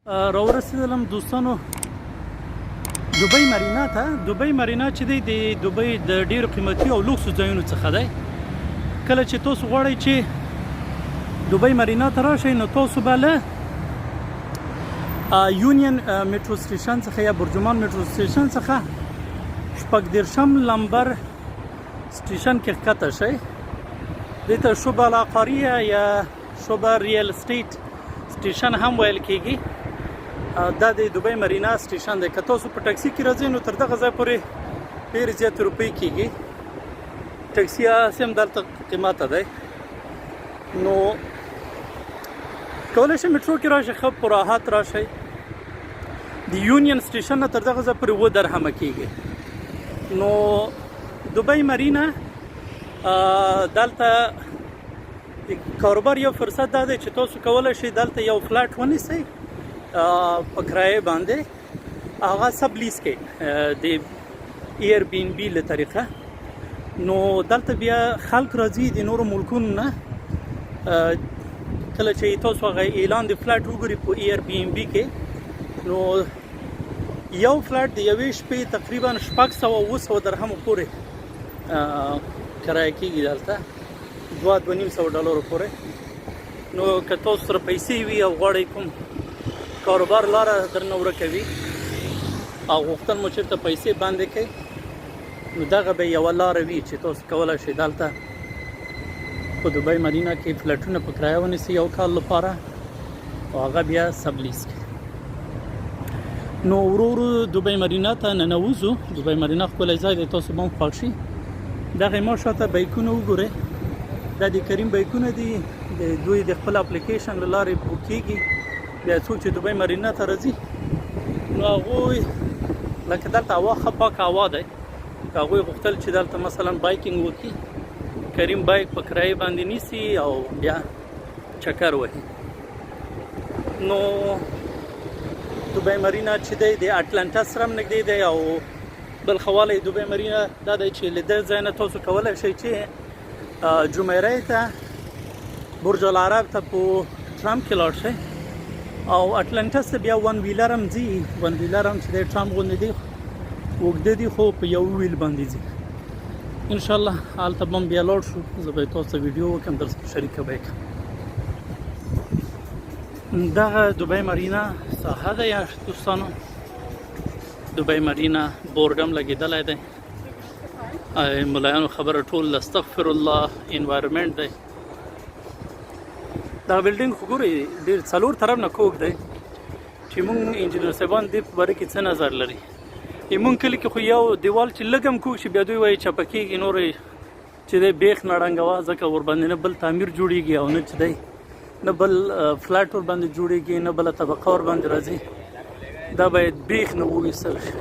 راورسېدلم دوستانو دوبۍ مرینا ته. دوبۍ مرینا چې دی د دوبۍ د ډېرو قیمتي او لوکسو ځایونو څخه دی. کله چې تاسو غواړئ چې دوبۍ مرینا ته راشئ نو تاسو به له یونین میټرو سټیشن څخه یا برجمان میټرو سټیشن څخه 14 لمبر سټیشن کې ښکته شئ. دې ته شعبه العقاریه یا شعبه ریل اسټیټ سټیشن هم ویل کېږي. دا د دوبۍ مرینا سټیشن دی. که تاسو په ټکسي کې راځئ نو تر دغه ځای پورې ډېرې زیاتې روپۍ کېږي. ټکسي هسې هم دلته قیمته دی. نو کولی شئ میټرو کې راشئ، ښه په راحت راشئ. د یونین سټیشن نه تر دغه ځای پورې 7 درهمه کېږي. نو دوبۍ مرینا دلته د کاروبار یو فرصت دا دی چې تاسو کولی شئ دلته یو فلیټ ونیسئ په کرایه باندې، هغه سب لیز کې د ایر بی ان بي له طریقه. نو دلته بیا خلک راځي د نورو ملکونو نه. کله چې تاسو هغه اعلان د فلیټ وګورئ په ایر بی ان بي کې، نو یو فلیټ د یوې شپې تقریبا 600 درهمو پورې کرایه کېږي دلته، 200-250 ډالرو پورې. نو که تاسو سره پیسې وي او غواړئ کوم کاروبار لاره درنه ورکوي او غوښتل مو چېرته پیسې باندې کړئ، نو دغه به یوه لاره وي چې تاسو کولی شئ دلته په دوبۍ مرینا کې فلیټونه په کرایه ونیسئ یو کال لپاره او هغه بیا سبلیز کړئ. نو ورو ورو دوبۍ مرینا ته ننوځو. دوبۍ مرینا ښکلی ځای دی، تاسو به هم خوښ شي. دغه ما شاته بایکونه وګورئ، دا د کریم بایکونه دي. د دوی د خپل اپلیکیشن له لارې بوک کېږي. بیا څوک چې دوبۍ مرینا ته راځي نو هغوی لکه دلته هوا ښه پاکه هوا دی، که هغوی غوښتل چې دلته مثلا بایکینګ وکړي، کریم بایک په کرایه باندې نیسي او بیا چکر وهي. نو دوبۍ مرینا چې دی د اټلانټا سره هم نږدې دی او بل خواله دوبۍ مرینا دا دی چې له دې ځای نه تاسو کولی شئ چې جمعرې ته برج العرب ته په ټرام کې لاړ شئ او اټلانټا څخه بیا ون ویلر هم ځي. ون ویلر هم چې د ټرام غوندې دی، اوږده دي خو په یو ویل باندې ځي. انشاءالله هلته به هم بیا لاړ شو، زه به تاسو ته ویډیو وکړم، در سره شریکه به یې کړم. دغه دوبۍ مرینا ساحه ده یا دوستانو. دوبۍ مرینا بورډ هم لګېدلی دی. ملایانو خبره ټول استغفر الله انوایرمنټ دی. دا بلډینګ خو ګورئ ډېر 4 طرف نه کوږ دی چې مونږ انجینر صاحبان دې په باره کې څه نظر لري. مونږ کلي کې خو یو دیوال چې لږ هم کوږ شي بیا دوی وایي چپه کېږي، نور چې دی بیخ نه ړنګوه، ځکه ورباندې نه بل تعمیر جوړېږي او نه چې دی نه بل فلیټ ورباندې جوړېږي، نه بله طبقه ورباندې راځي. دا باید بیخ نه وویستل شي.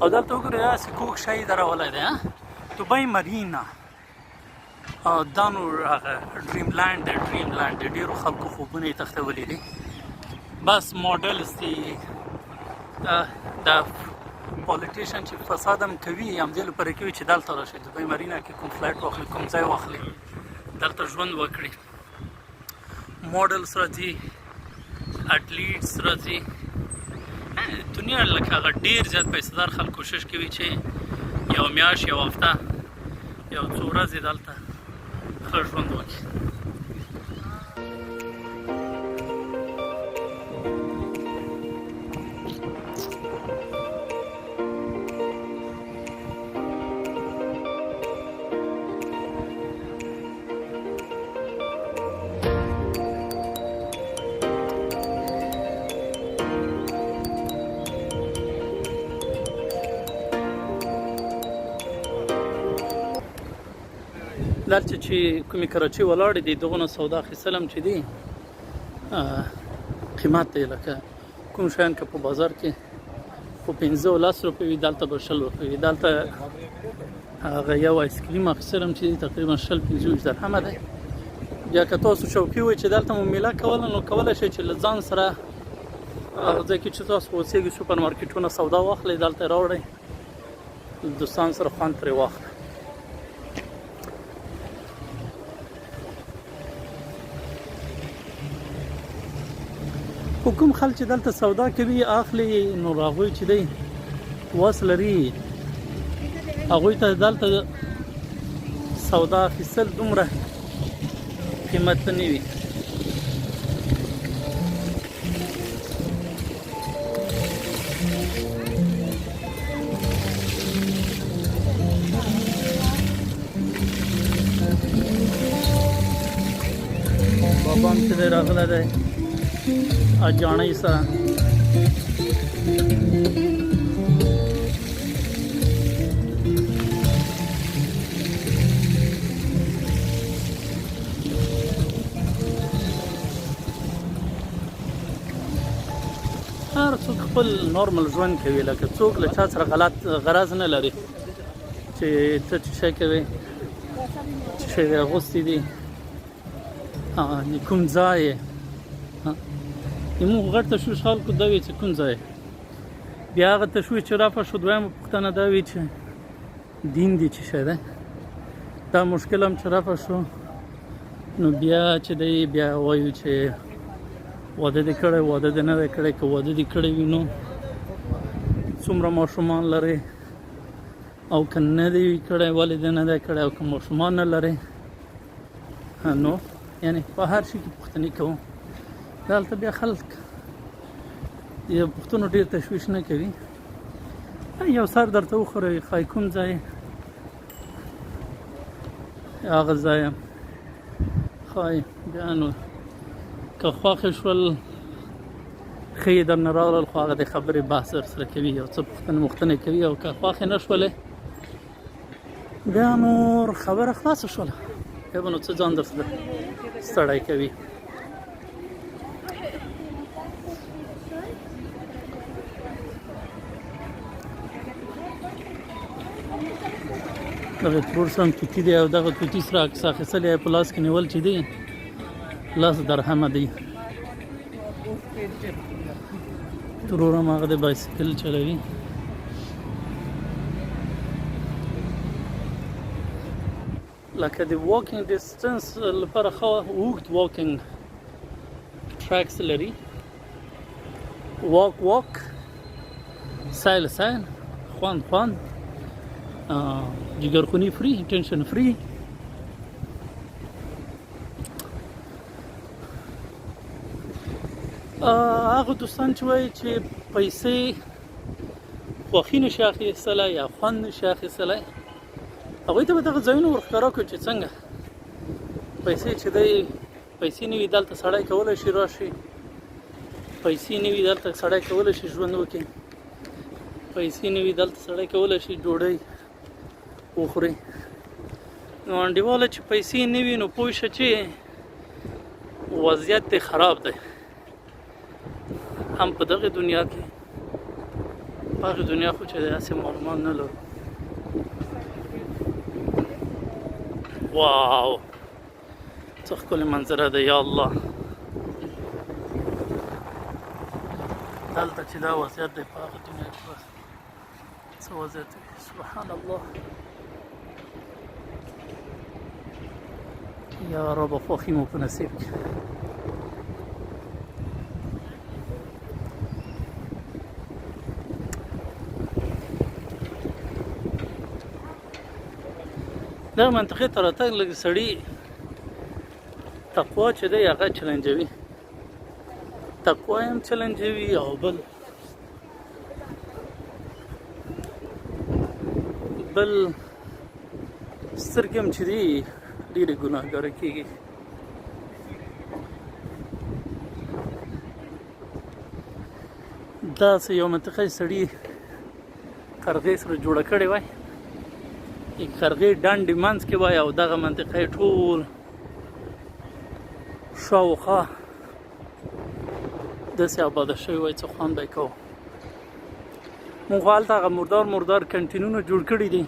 او دلته وګورئ داسې کوږ شی درولی دی. دوبۍ مرینا دا نو هغه ډریم لینډ دی. ډریم لینډ د ډېرو خلکو خوبونه یې تښتولي دي. بس ماډلز دي. دا پالیټیشن چې فساد هم کوي همدې لپاره کوي چې دلته راشي دوبۍ مرینا کې کوم فلیټ واخلي، کوم ځای واخلي، دلته ژوند وکړي. ماډلز راځي، اټلیټس راځي. دنیا لکه هغه ډېر زیات پیسهدار خلک کوشش کوي چې یو میاشت، یو هفته، یو څو ورځې دلته ښه ژوند وکړي. دلته چې کومې کراچۍ ولاړې دي دغونه سودا اخیستل هم چې دي قیمت دی. لکه کوم شیان که په بازار کې په 15-10 روپۍ وي دلته به 20 روپۍ وي. دلته هغه یو آیسکریم اخیستل هم چې دي تقریبا 20-25 درهمه دی. بیا که تاسو شوقي وئ چې دلته مو میله کوله نو کولی شئ چې له ځان سره هغه ځای کې چې تاسو اوسېږئ سوپر مارکیټونه سودا واخلئ، دلته یې راوړئ، دوستان سره خوند ترې واخلئ. خو کوم خلک چې دلته سودا کوي اخلي نو هغوی چې دی وس لري هغوی ته دلته سودا اخیستل دومره قیمت نه وي. بابا هم چې دی راغلی دی اجاڼۍ سره هر څوک خپل نورمال ژوند کوي، لکه څوک له چا سره غلط غرض نه لري چې ته څه شی کوې، څه شی دې اغوستی دي، کوم ځای یې. زموږ غټ تشویش خلکو دا وي چې کوم ځای. بیا هغه تشویش چې رافع شو دویمه پوښتنه دا وي چې دین دې څه شی دی. دا مشکل هم چې رافع شو نو بیا چې دی بیا وایو چې واده دې کړی، واده دې نه دی کړی. که واده دې کړی وي نو څومره ماشومان لرې، او که نه دی کړی ولې دې نه دی کړی، او که ماشومان نه لرې نو یعنې په هر شي کې پوښتنې کوو. دلته بیا خلک د پوښتنو ډېر تشویش نه کوي. یو سر درته وخوروي ښایي کوم ځای هغه ځای ښایي بیا نو که خوښې شول ښه یې درنه راغلل خو هغه د خبرې بحث درسره کوي، یو څه پوښتنې کوي، او که خوښې نه شولې بیا نور خبره خلاصه شوله، بیا به نو څه ځان درسره ستړی کوي. دغه ترور سم توتي دی او دغه توتي سره عکس اخیستل یې په لاس کې نیول چې دی 10 درهمه دی. ترور هم هغه د بایسکل چلوي. لکه د واکینګ ډیسټنس لپاره ښه اوږد واکینګ ټریکس لري. واک سایل خوان جګرخوني فری، ټینشن فری. هغه دوستان چې وایي چې پیسې خوښي نشي اخیستلی یا خوند نشي اخیستلی هغوی ته به دغه ځایونه ورښکاره کړو چې څنګه پیسې چې دی پیسې نه وي دلته سړی کولی شي راشي، پیسې نه وي دلته سړی کولی شي ژوند وکړي، پیسې نه وي دلته سړی کولی شي ډوډۍ وخوري. نو انډیواله چې پیسې نه وي نو پوه شه چې وضعیت دی خراب دی، هم په دغه دنیا کې. په هغه دنیا خو چې دی هسې معلومات نه لرو. واو څه ښکلې منظره ده یا الله. دلته چې دا وضعیت دی په هغه دنیا کې بس څه وضعیت دی سبحان الله. یا رب خوښي مو په نصیب کې. دا منطقې ته راتګ لږ سړي تقوا چې دی هغه چلنجوي، تقوا هم چلنجوي او بل سترګې هم چې دي ډېرې ګناهګاره کېږي. داسې یو منطقه سړي قرغې سره جوړه کړې وای، قرغې ډنډې منځ کې وای، او دغه منطقه یې ټول شاوخوا داسې آباده شوې وای څه خوند به یې کوو. موږ هلته هغه مردار کنټینونه جوړ کړي دي.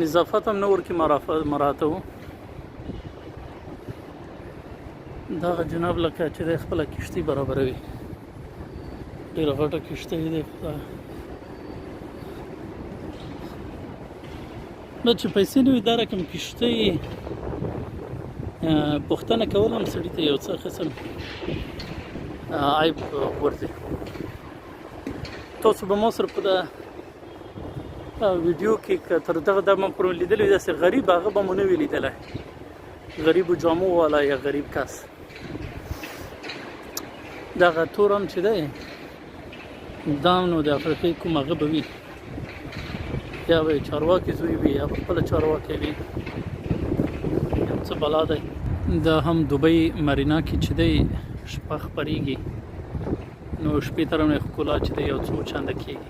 نظافت هم نه ورکې مراتبو. دغه جناب لکه چې دی خپله کښتۍ برابروي، ډېره غټه کښتۍ دی. چې پیسې نه وي دا رقم کښتۍ پوښتنه کول هم سړي ته یو څه قسم عیب ورځي. تاسو به ما سره په ویډیو کې تر دغه دمه پورې لیدلی داسې غریب هغه به مو نه وي لیدلی، غریبو جامو والا یا غریب کس. دغه تور هم چې دی دا نو د افریقې کوم هغه به وي، یا به چارواکي زوی وي یا به خپله چارواکی وي، یو څه بلا دی. دا هم دوبۍ مرینا کې چې دی شپه خپرېږي نو شپې طرف نه ښکلا چې دی یو څو چنده کېږي.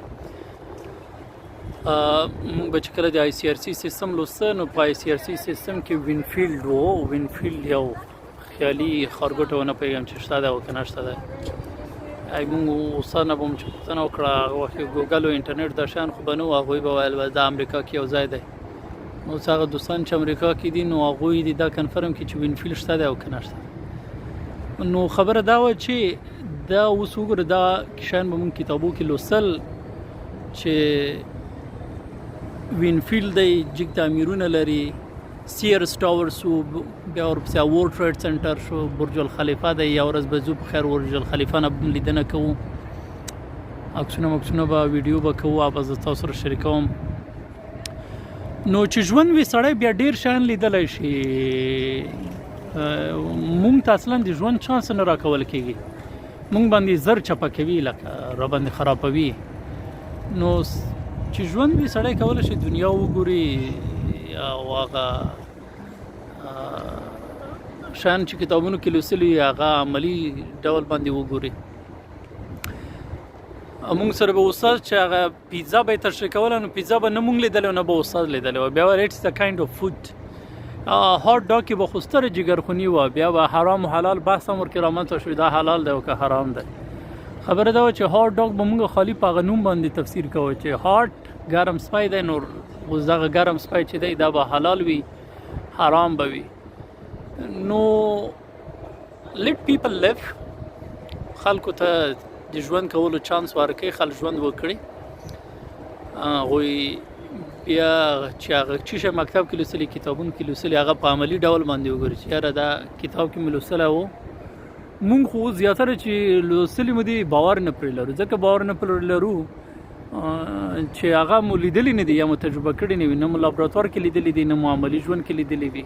مونږ به چې کله د آی سی آر سی سیستم لوسته نو په آی سی آر سی سیستم کې وینفیلډ و. وینفیلډ یو خیالي ښارګوټی ونه پوهېږم چې شته دی او که نه شته دی. مونږ استاد نه به مو چې پوښتنه وکړه هغه وخت کې ګوګل او انټرنېټ دا شیان خو به نه وو، هغوی به ویل دا امریکا کې یو ځای دی. اوس هغه دوستان چې امریکا کې دي نو هغوی دې دا کنفرم کړي چې وینفیلډ شته دی او که نه شته. نو خبره دا وه چې دا اوس وګوره دا شیان به مونږ کتابو کې لوستل چې وینفیلډ دی جګ تعمیرونه لري، سیرس ټاورس و، بیا ورپسې ورلډ ټریډ سنټر شو، برج الخلیفه دی. یو ورځ به ځو په خیر برج الخلیفه نه لیدنه کوو، عکسونه مکسونه به ویډیو به کوو، به زه تاسو سره شریکوم. نو چې ژوند وي سړی بیا ډېر شیان لیدلی شي. مونږ ته اصلا د ژوند چانس نه راکول کېږي، مونږ باندې زر چپه کوي لکه را باندې خرابوي. نو چې ژوند وي سړی کولی شي دنیا وګوري او هغه شیان چې کتابونو کې لوستلي هغه عملي ډول باندې وګوري. مونږ سره به استاد چې هغه پیزا به یې تشریح کوله نو پیزا به نه مونږ لیدلی او نه به استاد لیدلی وه. بیا به اټس د کایند آف فود. هاټ ډاګ کې به خو ستره جګرخوني وه، بیا به حرام و حلال بحث هم ورکې رامنځته شوي دا حلال دی او که حرام دی. خبره دا وه چې هاټ ډاګ به مونږ خالي په هغه نوم باندې تفسیر کوو چې هاټ ګرم سپی دی، نو اوس دغه ګرم سپی چې دی دا به حلال وي حرام به وي. نو لیټ پیپل لیف، خلکو ته د ژوند کولو چانس ورکړئ، خلک ژوند وکړي. هغوی بیا چې هغه چې شی مکتب کې لوستلي کتابونو کې لوستلي هغه په عملي ډول باندې وګوري چې یاره دا کتاب کې مې لوستلی و. مونږ خو زیاتره چې لوستلي مو دي باور نه پرې لرو، ځکه باور نه پرې لرو چې هغه مو لیدلی نه دي یا مو تجربه کړي نه وي، نه مو لابراتوار کې لیدلی دي، نه مو عملي ژوند کې لیدلی وي.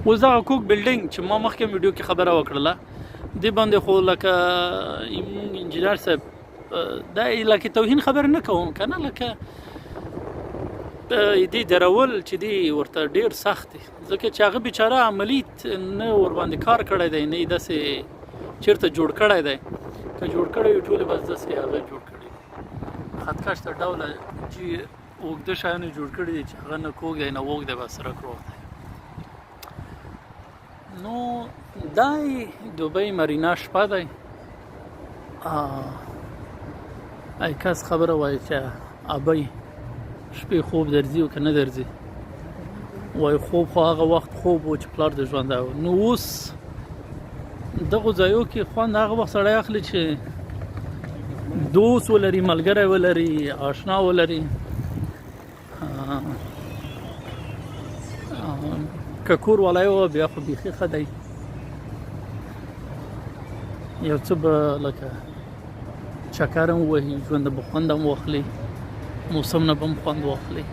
اوس دغه کوک بلډینګ چې ما مخکې ویډیو کې خبره وکړله دې باندې خو لکه انجینر صاحب دا لکه توهین خبره نه کوم که نه، لکه دې درول چې دی ورته ډېر سخت دی، ځکه چې هغه بیچاره عملي نه ورباندې کار کړی دی، نه یې داسې چېرته جوړ کړی دی. که جوړ کړی وي ټولې بس داسې هغه جوړ کړي خطکش ته ډوله چې اوږده شیان یې جوړ کړي دي چې هغه نه کوږ دی نه وږ دی، بس سرک روغ دی. نو دا دوبۍ مرینا شپه دی. ای کس خبره وایي چې ابۍ شپې خوب درځي او که نه درځي، وایي خوب خو هغه وخت خوب و چې پلار د ژوندی و. نو اوس دغو ځایو کې خوند هغه وخت سړی اخلي چې دوست ولري، ملګری ولري، آشنا ولري. که کور والی وه بیا خو بیخي ښه دی، یو څه به لکه چکر هم ووهي، ژوند به خوند هم واخلي، موسم نه به هم خوند واخلي.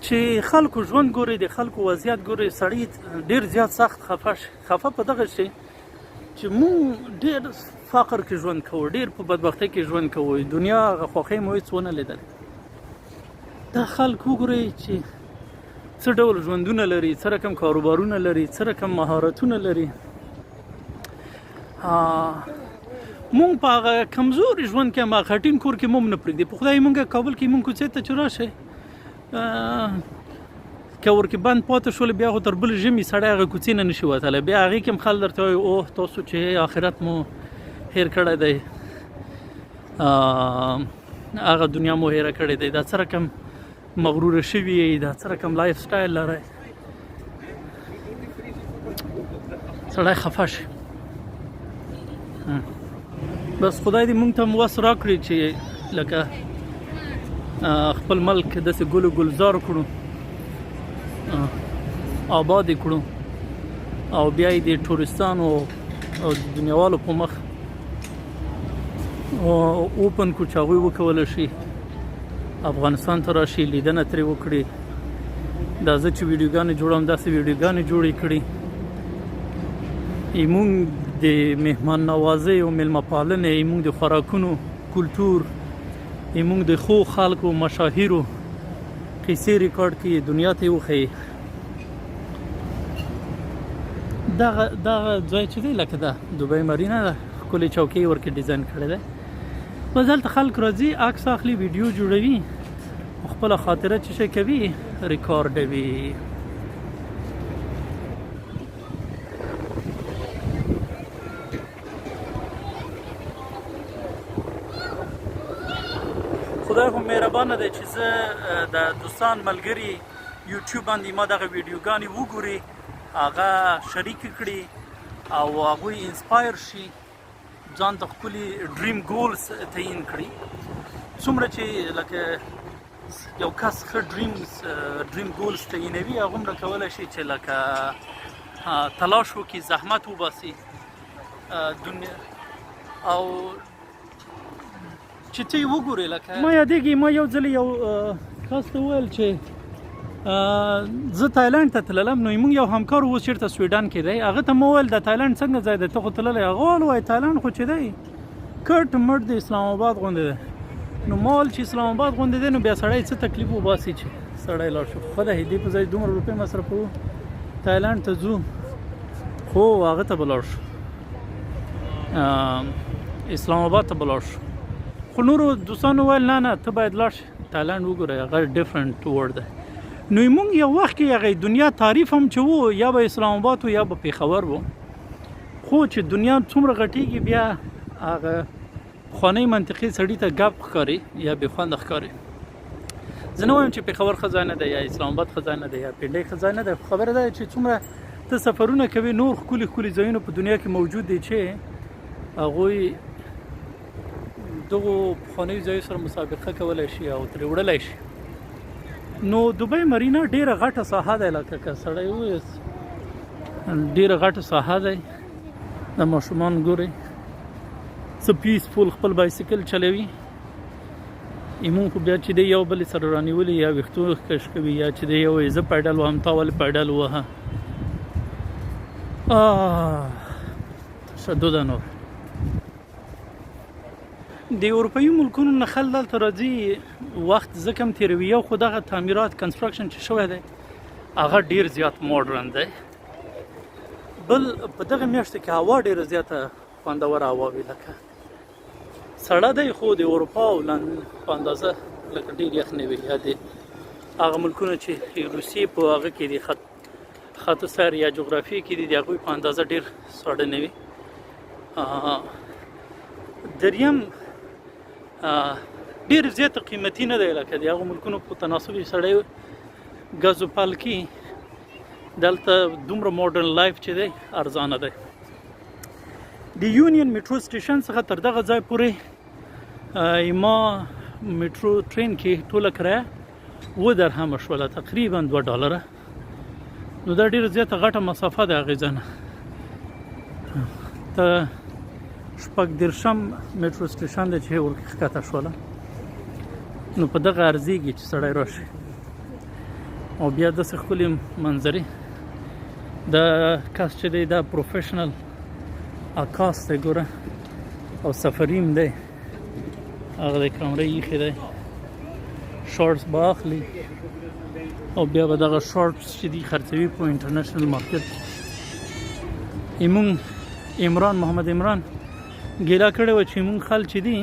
چې خلکو ژوند ګوري، د خلکو وضعیت ګوري، سړی ډېر زیات سخت خفه شي. خفه په دغه شي چې مونږ ډېر فقر کې ژوند کوو، ډېر په بدبختۍ کې ژوند کوو، دنیا هغه خوښۍ مو هېڅ ونه لیدل. دا خلک وګورئ چې څه ډول ژوندونه لري، څه رقم کاروبارونه لري، څه رقم مهارتونه لري. مونږ په هغه کمزوري ژوند کې هم هغه خټین کور کې مو هم نه پرېږدي. په خدای مونږ کابل کې مونږ کوڅې ته چې راشئ که ورکې بند پاتې شول بیا خو تر بل ژمي سړی هغه کوڅې نه نشي وتلی. بیا هغې کې هم خلک درته وایي اوه تاسو چې آخرت مو هیر کړی دی، هغه دنیا مو هیره کړې دی، دا څه رقم مغروره شوي یې، دا څه رقم لایف سټایل لرئ. سړی خفه شي. بس خدای دې مونږ ته هم وس راکړي چې لکه خپل ملک داسې ګل ګلزار کړو، آباد یې کړو او بیا یې د ټورستانو او د دنیاوالو په مخ اوپن کړو چې هغوی وکولی شي افغانستان ته راشي، لیدنه ترې وکړي. دا زه چې ویډیوګانې جوړوم داسې ویډیوګانې جوړې کړي. موږ د مهمان نوازۍ او میلمه پالنې، موږ د خوراکونو کلتور، موږ د ښو خلکو مشاهیرو قصې ریکارډ کړي، دنیا ته یې وښیي. دغه ځای چې دی لکه دا دوبۍ مارینه ده، ښکلې چوکۍ ورکې ډیزاین کړی دی. بس هلته خلک راځي، عکس اخلي، ویډیو جوړوي، خپله خاطره چې شی کوي ریکارډوي. خدای خو مهربانه دی چې زه د دوستان ملګري یوټیوب باندې ما دغه ویډیوګانې وګوري، هغه شریک کړي او هغوی انسپایر شي، ځان ته ښکلي ډریم ګولز تعین کړي. څومره چې لکه یو کس ښه ډریم ګولز تعینوي، هغومره کولی شي چې لکه تلاش وکړي، زحمت وباسي دنیا او چې ته یې وګورې. لکه ما یادېږي ما یو ځل یو کس ته وویل چې زه تایلنډ ته تللم، نو موږ یو همکار اوس چېرته سویډن کې دی، هغه ته مو وویل د تایلنډ څنګه ځای دی، ته خو تللی؟ هغه وویل تایلنډ خو چې دی کټ مټ د اسلام آباد غوندې دی. نو ما ویل چې اسلام آباد غوندې دی نو بیا سړی څه تکلیف وباسي چې سړی لاړ شو. خدای دې په ځای دومره روپۍ مصرفوو تایلنډ ته ځو، خو هغه ته به لاړ شو، اسلام آباد ته به لاړ شو. خو نورو دوستانو ویل نه نه ته باید لاړ شې تایلنډ وګوره، هغه ډفرنټ ورډ دی. نو موږ یو وخت کې هغه دنیا تعریف هم چې وو، یا به اسلام آباد و یا به پېښور و، خو چې دنیا څومره غټېږي بیا هغه پخوانۍ منطقې سړي ته ګپ ښکاري یا بې خونده ښکاري. زه نه وایم چې پېښور ښه ځای نه دی یا اسلام آباد ښه ځای نه دی یا پنډۍ ښه ځای نه دی، خبره دا ده چې څومره ته سفرونه کوې، نور ښکلي ښکلي ځایونه په دنیا کې موجود دي چې هغوی دغو پخوانیو ځایو سره مسابقه کولی شي او ترې وړلی شي. نو دوبۍ مرینا ډیره غټه ساحه ده، لکه که سړی ووایي ډیره غټه ساحه ده. د ماشومان ګورئ څه پیسفول خپل بایسکل چلوي، ایمون خو بیا چې دی یو بلې سره رانیولي یا ویښتو کش کوي، یا چې دی یو وایي زه پیډل وهم تا ولې پیډل ووهه. تشدد نور د اروپایي ملکونو نه خلک دلته راځي، وخت ځکه هم تېروي. یو خو دغه تعمیرات کنسټرکشن چې شوی دی هغه ډېر زیات ماډرن دی، بل په دغه میاشتو کې هوا ډېره زیاته خوندوره هوا وي، لکه سړه دی خو د اروپا او لندن په اندازه لکه ډېر یخ نه وي. یا د هغه ملکونه چې روسیې په هغه کې دي خط سر یا جغرافیې کې دي، د هغوی په اندازه ډېر ساړه نه وي. دریم ډېر زیاته قیمتي نه دی، لکه د هغو ملکونو په تناسب یې سړی ګز و پل کي، دلته دومره ماډرن لایف چې دی ارزانه دی. د یونین میټرو سټیشن څخه تر دغه ځای پورې ما میټرو ټرین کې ټوله کرایه 7 درهمه شوله، تقریبا $2. نو دا ډېره زیاته غټه مسافه ده. هغې ځای نه ته 14 میټرو سټیشن دی چې ورښکته شوله، نو په دغه ارزیږي چې سړی راشي. او بیا داسې ښکلې منظرې. دا کس چې دی دا پروفیشنل عکاس دی ګوره، او سفریم دی، هغه د کامرې ایښی دی، شارټس به اخلي او بیا به دغه شارټس چې دي خرڅوي په انټرنیشنل مارکیټ. ایمون محمد عمران ګیله کړې وه چې موږ خلک چې دي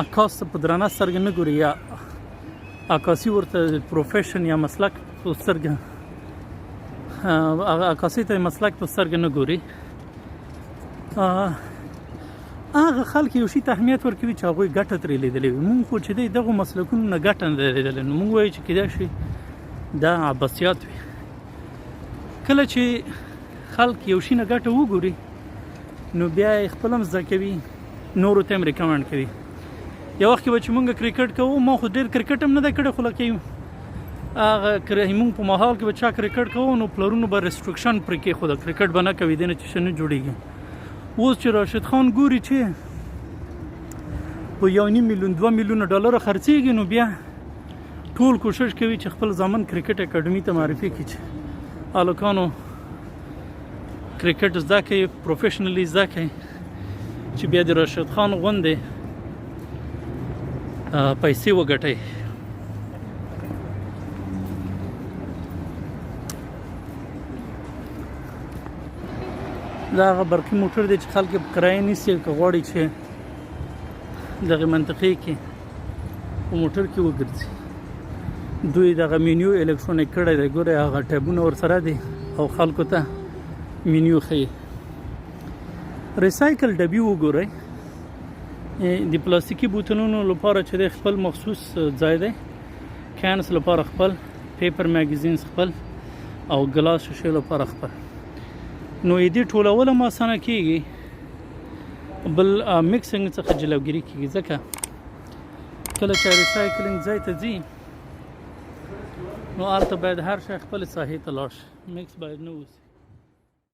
عکاس ته په درنه سترګه نه ګوري، یا عکاسي ورته پروفیشن یا مسلک په سترګه، عکاسي ته مسلک په سترګه نه ګوري. هغه خلک یو شي ته اهمیت ورکوي چې هغوی ګټه ترې لیدلې وي. موږ خو چې دی دغو مسلکونو نه ګټه نه ده لیدلې، نو موږ وایو چې کیدای شي دا عباسیات وي. کله چې خلک یو شي نه ګټه وګوري نو بیا یې خپل هم زده کوي، نورو ته هم ریکمنډ کوي. یو وخت کې به چې مونږ کرکټ کوو ما خو ډېر کرکټ هم نه دی کړی خو لکه هغه مونږ په مهال کې به چا کرکټ کوو نو پلرونو به ریسټرکشن پرې کېښوده کرکټ به نه کوي دې نه چې ښه نه جوړېږي. اوس چې راشد خان ګوري چې په 1.5 میلیون 2 میلیونه ډالر خرڅېږي نو بیا ټول کوشش کوي چې خپل ځامن کرکټ اکاډمي ته معرفي کړي چې هلکانو کرکټ زده کړئ پروفیشنلی زده کړئ چې بیا د راشد خان غوندې پیسې وګټئ. دا هغه برقي موټر دی چې خلک یې په کرایه نیسي که غواړي چې دغه منطقې کې په موټر کې وګرځي. دوی دغه مینیو الکترونیک کړی دی ګورئ هغه ټیبونه ورسره دي او خلکو ته مینیو ښیي. ریسایکل ډبي وګورئ د پلاستیکي بوتلونو لپاره چې دی خپل مخصوص ځای دی کینس لپاره خپل پیپر میګزینز خپل او ګلاس شیشې لپاره خپل نو دې ټولول هم اسانه کېږي بل میکسنګ څخه جلوګیري کېږي ځکه کله چې ریسایکلینګ ځای ته ځي نو هلته باید هر شی خپل ساحې ته لاړ شي میکس باید نه اوسي.